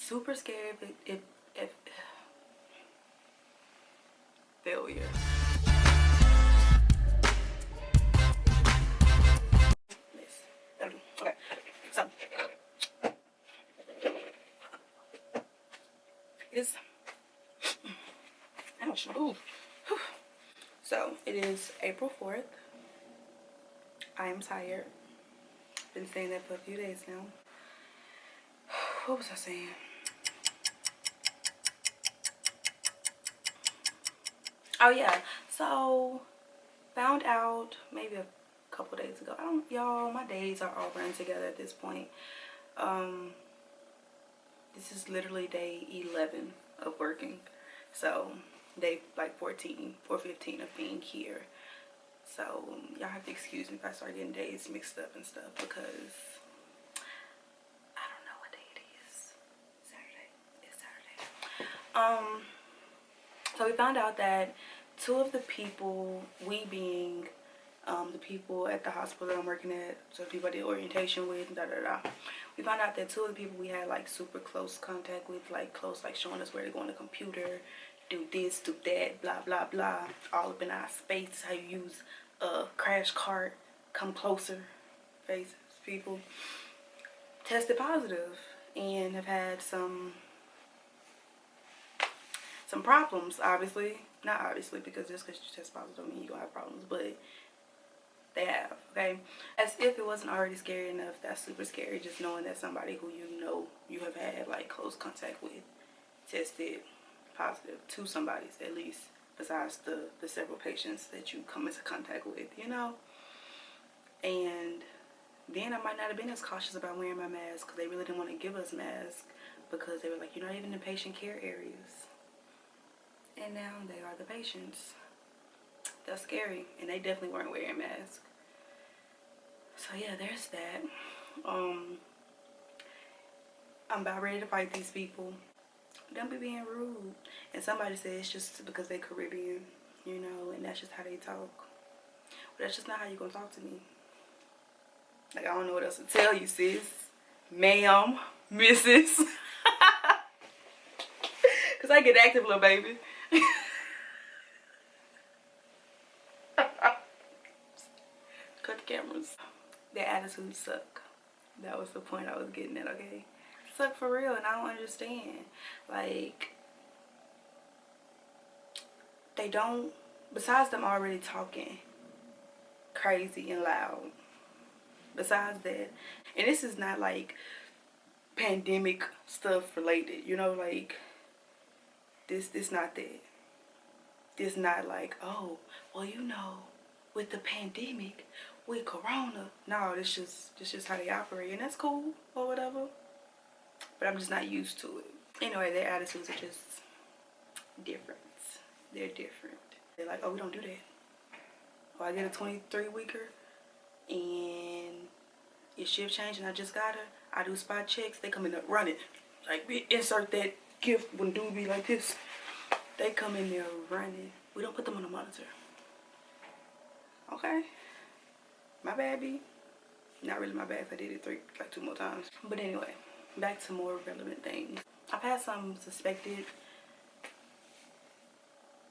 super scared if failure. Okay, so it's ouch. Ooh. So it is April 4th. I am tired. Been saying that for a few days now. What was I saying? Oh yeah. So found out maybe a couple days ago. Y'all, my days are all run together at this point. This is literally day 11 of working. So day like 14 or 15 of being here. So y'all have to excuse me if I start getting days mixed up and stuff because I don't know what day it is. Saturday. It's Saturday. So we found out that two of the people, we being the people at the hospital that I'm working at, so the people I did orientation with, we found out that two of the people we had like super close contact with, like close, like showing us where to go on the computer, do this, do that, blah, blah, blah, all up in our space, how you use a crash cart, come closer, faces, people, tested positive and have had some problems, obviously. Not obviously, because just because you test positive don't mean you're gonna have problems, but they have, okay? As if it wasn't already scary enough, that's super scary, just knowing that somebody who you know you have had like close contact with tested positive to somebody's, at least, besides the several patients that you come into contact with, you know? And then I might not have been as cautious about wearing my mask because they really didn't want to give us masks because they were like, you're not even in patient care areas. And now they are the patients. That's scary. And they definitely weren't wearing masks. So yeah, there's that. I'm about ready to fight these people. Don't be being rude. And somebody said it's just because they're Caribbean, you know, and that's just how they talk. But that's just not how you're gonna talk to me. Like, I don't know what else to tell you, sis. Ma'am, Mrs. Because I get active, little baby. Cut the cameras. Their attitudes suck. That was the point I was getting at, okay? Suck for real, and I don't understand. Like, they don't, besides them already talking crazy and loud, besides that, and this is not like pandemic stuff related, you know, like, this not that. This not like, oh, well, you know, with the pandemic, with corona. No, this just how they operate, and that's cool or whatever. But I'm just not used to it. Anyway, their attitudes are just different. They're different. They're like, oh, we don't do that. Oh, I get a 23-weeker and your shift changed and I just got her. I do spot checks. They come in there running. Like, we insert that gift when dude be like this. They come in there running. We don't put them on the monitor. Okay? My bad, B. Not really my bad if I did it like two more times. But anyway, back to more relevant things. I've had some suspected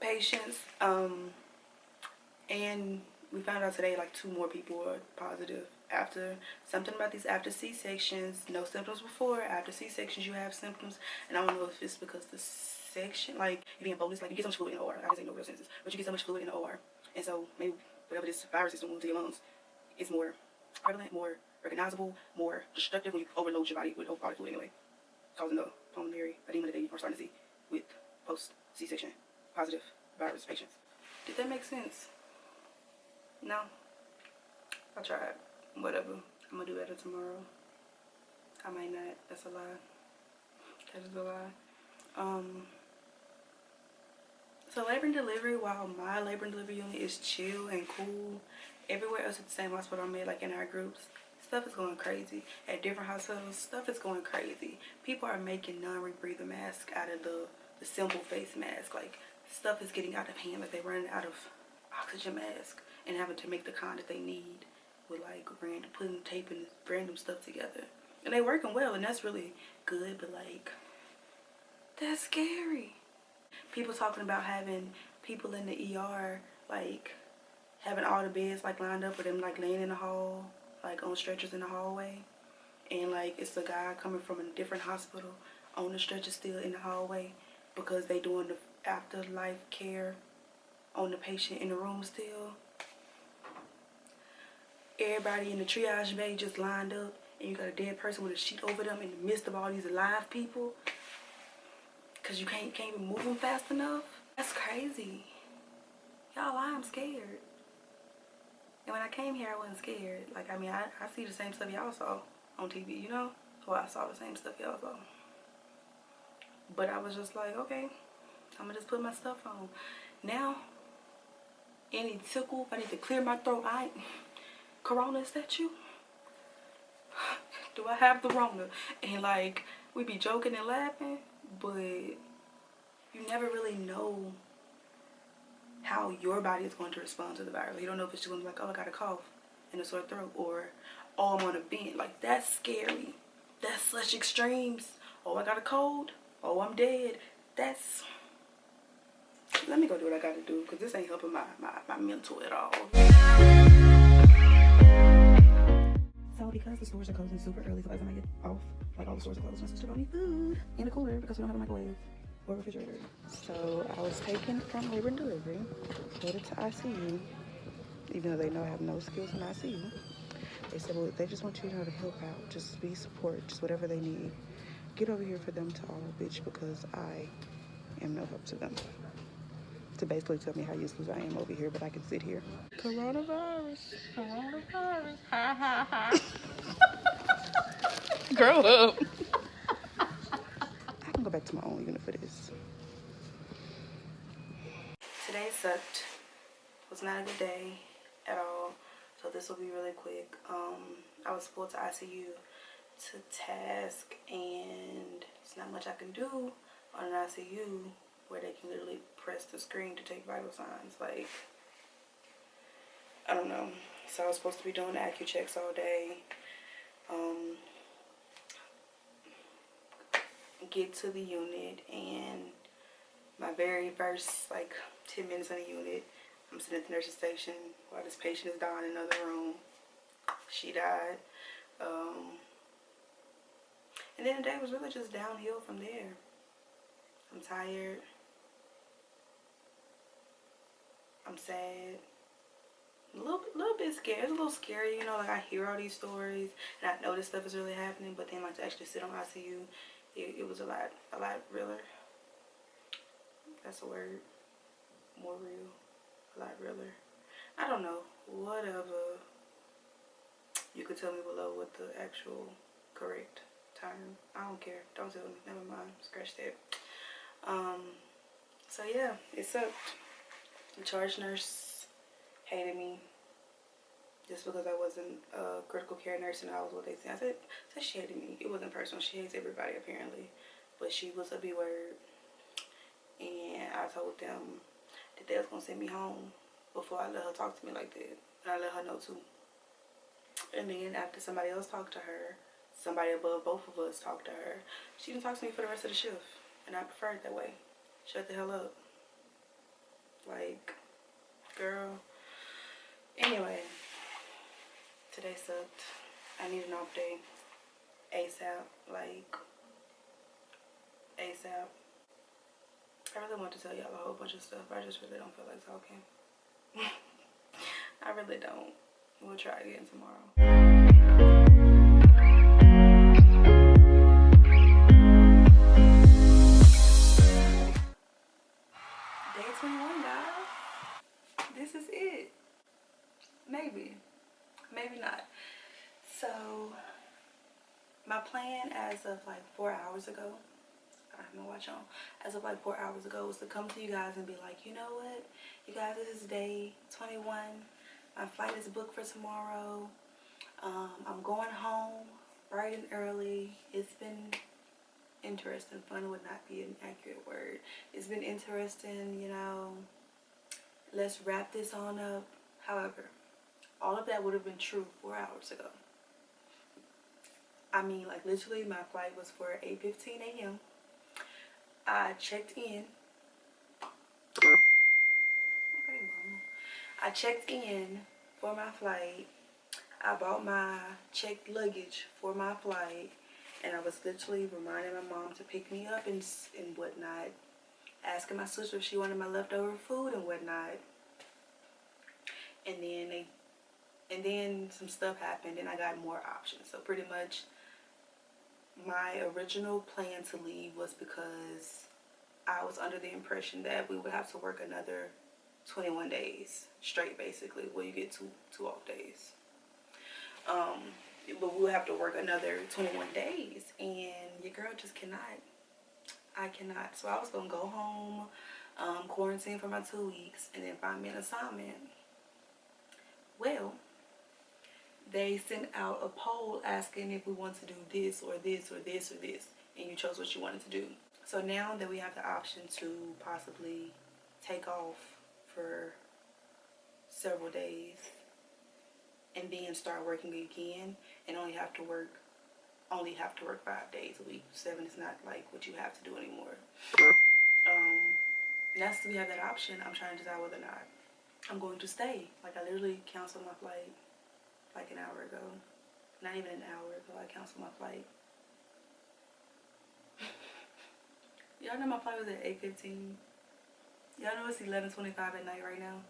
patients, and we found out today like 2 more people are positive after something about these after C-sections. No symptoms before. After C-sections you have symptoms, and I don't know if it's because the section, like, you being bolus, like, you get so much fluid in the OR. I just ain't no real senses, but you get so much fluid in the OR, and so maybe whatever this virus is doing to your lungs is more prevalent, more recognizable, more destructive when you overload your body with all the fluid anyway, causing the pulmonary edema that they are starting to see with post C-section positive virus patients. Did that make sense? No? I tried. Whatever. I'm gonna do better tomorrow. I might not. That's a lie. That is a lie. So labor and delivery, while my labor and delivery unit is chill and cool, everywhere else at the same hospital I'm at, like in our groups, stuff is going crazy. At different hospitals, stuff is going crazy. People are making non-rebreather masks out of the simple face mask. Like, stuff is getting out of hand. Like, they're running out of oxygen mask and having to make the kind that they need with like putting tape and random stuff together. And they working well, and that's really good, but like, That's scary. People talking about having people in the ER, like having all the beds like lined up with them like laying in the hall, like on stretchers in the hallway. And like it's a guy coming from a different hospital on the stretcher still in the hallway because they doing the afterlife care on the patient in the room still. Everybody in the triage bay just lined up, and you got a dead person with a sheet over them in the midst of all these alive people because you can't even move them fast enough. That's crazy. Y'all, I'm scared. And when I came here, I wasn't scared. Like, I mean, I see the same stuff y'all saw on TV, you know? Well, I saw the same stuff y'all saw. But I was just like, okay, I'm gonna just put my stuff on. Now, any tickle, if I need to clear my throat, Corona, is that you? Do I have the Rona? And like, we be joking and laughing, but you never really know how your body is going to respond to the virus. You don't know if it's just going to be like, oh, I got a cough and a sore throat, or oh, I'm on a vent. Like, that's scary. That's such extremes. Oh, I got a cold. Oh, I'm dead. That's... Let me go do what I got to do, because this ain't helping my mental at all. So because the stores are closing super early, so by the time I get off, like all the stores are closed, my sister bought me food in a cooler because we don't have a microwave or refrigerator. So I was taken from labor and delivery, headed to ICU, even though they know I have no skills in ICU. They said, well, they just want you to know to help out, just be support, just whatever they need. Get over here for them to all, bitch, because I am no help to them. To basically tell me how useless I am over here, but I can sit here. Coronavirus. Coronavirus. Ha ha ha. Grow up. I can go back to my own unit for this. Today sucked. Was not a good day at all. So this will be really quick. I was pulled to ICU to task, and there's not much I can do on an ICU where they can literally press the screen to take vital signs. Like, I don't know. So I was supposed to be doing the AccuChecks all day. Get to the unit, and my very first like 10 minutes in the unit, I'm sitting at the nursing station while this patient is dying in another room. She died. And then the day was really just downhill from there. I'm tired. I'm sad. A little bit scared. It's a little scary, you know, like I hear all these stories and I know this stuff is really happening, but then like to actually sit on ICU, it was a lot realer. That's a word. More real. A lot realer. I don't know. Whatever. You could tell me below what the actual correct term. I don't care. Don't tell me. Never mind. Scratch that. So yeah, it sucked. The charge nurse hated me just because I wasn't a critical care nurse and I was what they said. I said she hated me. It wasn't personal. She hates everybody apparently. But she was a B word. And I told them that they was going to send me home before I let her talk to me like that. And I let her know too. And then after somebody else talked to her, somebody above both of us talked to her, she didn't talk to me for the rest of the shift. And I prefer it that way. Shut the hell up. Like, girl. Anyway, today sucked. I need an off day. ASAP. Like, ASAP. I really want to tell y'all a whole bunch of stuff, but I just really don't feel like talking. I really don't. We'll try again tomorrow. Day 21, guys. This is it. Maybe. Maybe not. So, my plan as of like 4 hours ago, I have my watch on, as of like 4 hours ago, was to come to you guys and be like, you know what? You guys, this is day 21. My flight is booked for tomorrow. I'm going home bright and early. It's been interesting. Fun would not be an accurate word. It's been interesting, you know. Let's wrap this on up. However, all of that would have been true 4 hours ago. I mean, like literally my flight was for 8:15 a.m. I checked in. Okay, mama. I checked in for my flight. I bought my checked luggage for my flight, and I was literally reminding my mom to pick me up and whatnot, asking my sister if she wanted my leftover food and whatnot. And then some stuff happened, and I got more options. So pretty much, my original plan to leave was because I was under the impression that we would have to work another 21 days straight, basically. Well, you get two off days. But we'll have to work another 21 days, and your girl just cannot. I cannot. So I was gonna go home, quarantine for my 2 weeks, and then find me an assignment. Well, they sent out a poll asking if we want to do this or this or this or this, and you chose what you wanted to do. So now that we have the option to possibly take off for several days and then start working again and only have to work 5 days a week. 7 is not like what you have to do anymore. Now that we have that option, I'm trying to decide whether or not I'm going to stay. Like, I literally canceled my flight like an hour ago. Not even an hour ago, I canceled my flight. Y'all know my flight was at 8:15. Y'all know it's 11:25 at night right now.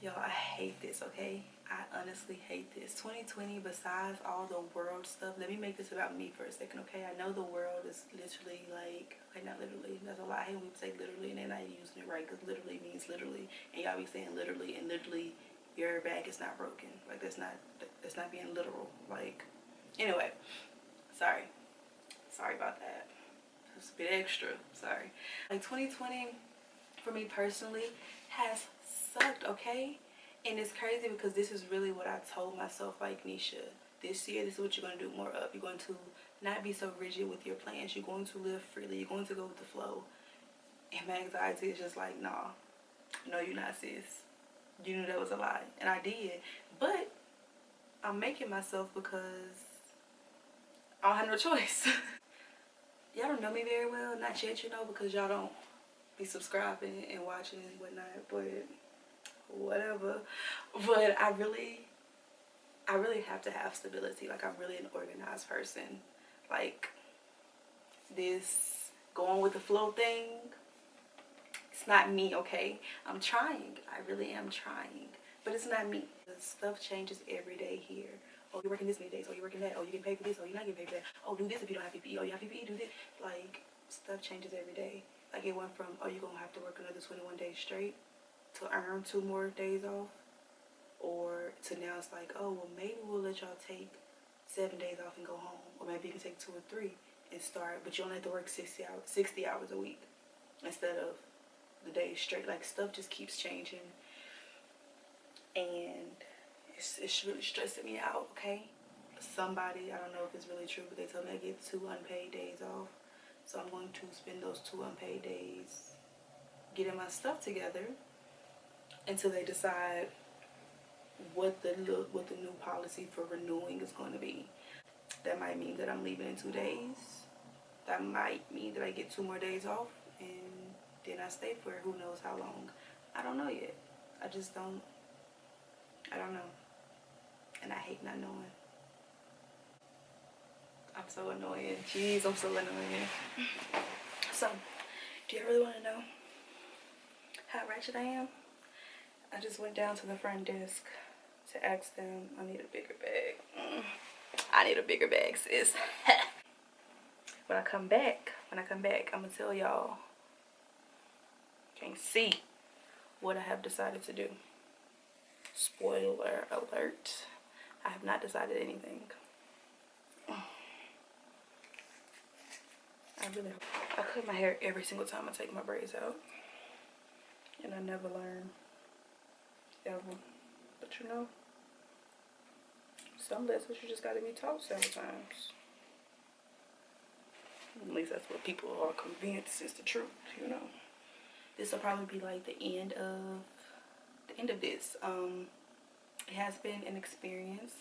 Y'all, I hate this, okay? I honestly hate this. 2020, besides all the world stuff, let me make this about me for a second, okay? I know the world is literally like, okay, not literally. That's a lie. I hate when people say literally and they're not using it right, because literally means literally. And y'all be saying literally, and literally your back is not broken. Like, that's not being literal. Like, anyway, sorry. Sorry about that. It's a bit extra. Sorry. Like, 2020, for me personally, has sucked, okay? And it's crazy because this is really what I told myself, like, Nisha, this year, this is what you're going to do more of. You're going to not be so rigid with your plans. You're going to live freely. You're going to go with the flow. And my anxiety is just like, nah, no, you're not, sis. You knew that was a lie. And I did. But I'm making myself because I don't have no choice. Y'all don't know me very well. Not yet, you know, because y'all don't be subscribing and watching and whatnot. But whatever. But I really have to have stability. Like, I'm really an organized person. Like, this going with the flow thing, it's not me, okay? I'm trying. I really am trying. But it's not me. The stuff changes every day here. Oh, you're working this many days. Oh, you're working that. Oh, you're getting paid for this. Oh, you're not getting paid for that. Oh, do this if you don't have PPE. Oh, you have PPE, do this. Like, stuff changes every day. Like, it went from, oh, you're going to have to work another 21 days straight to earn 2 more days off. Or to now it's like, oh, well, maybe we'll let y'all take 7 days off and go home. Or maybe you can take 2 or 3 and start, but you only have to work 60 hours a week instead of the days straight. Like, stuff just keeps changing. And it's really stressing me out, okay? Somebody, I don't know if it's really true, but they told me I get 2 unpaid days off. So I'm going to spend those 2 unpaid days getting my stuff together until they decide what the new policy for renewing is going to be. That might mean that I'm leaving in 2 days. That might mean that I get 2 more days off and then I stay for who knows how long. I don't know yet. I don't know. And I hate not knowing. I'm so annoying. Jeez, I'm so annoying. So, do you really want to know how ratchet I am? I just went down to the front desk to ask them, I need a bigger bag. I need a bigger bag, sis. When I come back, I'm gonna tell y'all, can't see what I have decided to do. Spoiler alert, I have not decided anything. I cut my hair every single time I take my braids out. And I never learn, ever. But you know, some lessons you just gotta be taught several times. At least that's what people are convinced is the truth, you know. This will probably be like the end of this. It has been an experience.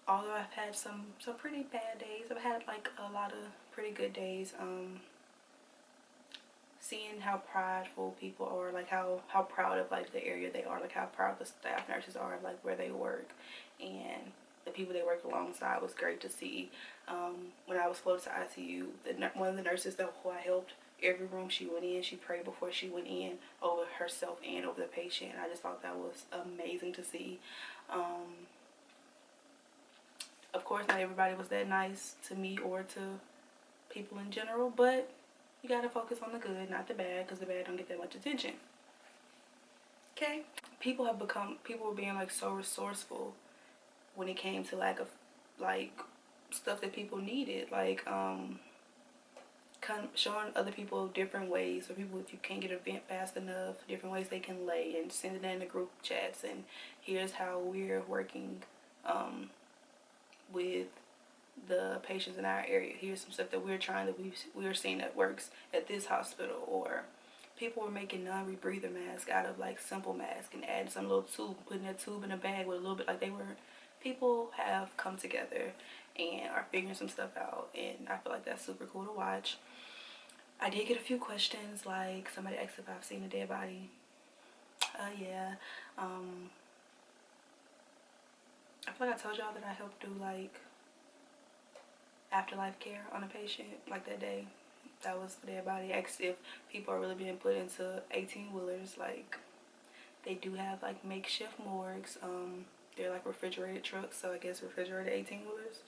although I've had some pretty bad days, I've had like a lot of pretty good days. Seeing how prideful people are, like how proud of like the area they are, like how proud the staff nurses are of like where they work, and the people they work alongside was great to see. When I was floated to ICU, one of the nurses who I helped, every room she went in, she prayed before she went in over herself and over the patient. And I just thought that was amazing to see. Of course, not everybody was that nice to me or to people in general, but you gotta focus on the good, not the bad, because the bad don't get that much attention. Okay? People were being like so resourceful when it came to lack of like stuff that people needed, like kind of showing other people different ways, or people, if you can't get a vent fast enough, different ways they can lay, and sending that in the group chats, and here's how we're working with the patients in our area. Here's some stuff that we're seeing that works at this hospital. Or people were making non-rebreather masks out of like simple masks and adding some little tube, putting that tube in a bag with a little bit, like people have come together and are figuring some stuff out, and I feel like that's super cool to watch. I did get a few questions, like somebody asked if I've seen a dead body. Yeah. I feel like I told y'all that I helped do like afterlife care on a patient, like that day. That was the dead body. Asked if people are really being put into 18-wheelers. Like, they do have like makeshift morgues. They're like refrigerated trucks, so I guess refrigerated 18-wheelers.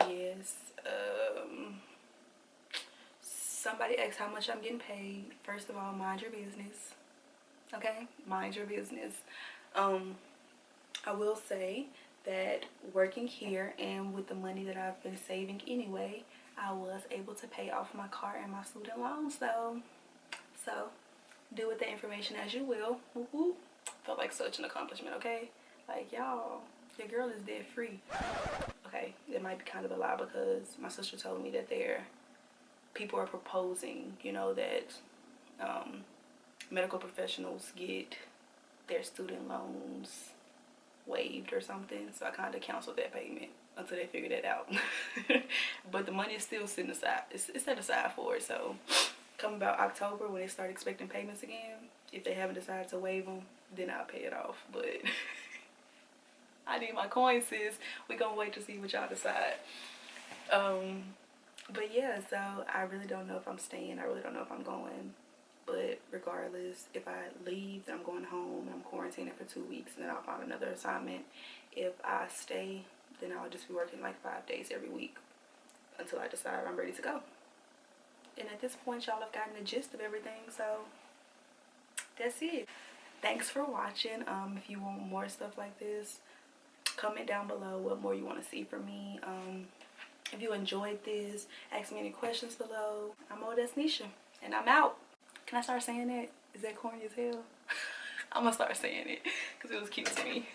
Yes. Somebody asked how much I'm getting paid. First of all, mind your business. Okay? Mind your business. I will say that working here and with the money that I've been saving anyway, I was able to pay off my car and my student loans though. So do with the information as you will. Whoop whoop. Felt like such an accomplishment, okay? Like, y'all, your girl is debt free. Okay, it might be kind of a lie, because my sister told me that people are proposing, you know, that medical professionals get their student loans waived or something. So I kind of canceled that payment until they figure that out. But the money is still sitting aside. It's set aside for it. So come about October, when they start expecting payments again, if they haven't decided to waive them, then I'll pay it off. But I need my coins, sis. We gonna wait to see what y'all decide. But yeah, so I really don't know if I'm staying. I really don't know if I'm going. But regardless, if I leave, then I'm going home and I'm quarantining for 2 weeks, and then I'll find another assignment. If I stay, then I'll just be working like 5 days every week until I decide I'm ready to go. And at this point, y'all have gotten the gist of everything, so that's it. Thanks for watching. If you want more stuff like this, comment down below what more you want to see from me. If you enjoyed this, ask me any questions below. I'm Odesnisha, and I'm out. Can I start saying that? Is that corny as hell? I'm gonna start saying it because it was cute to me.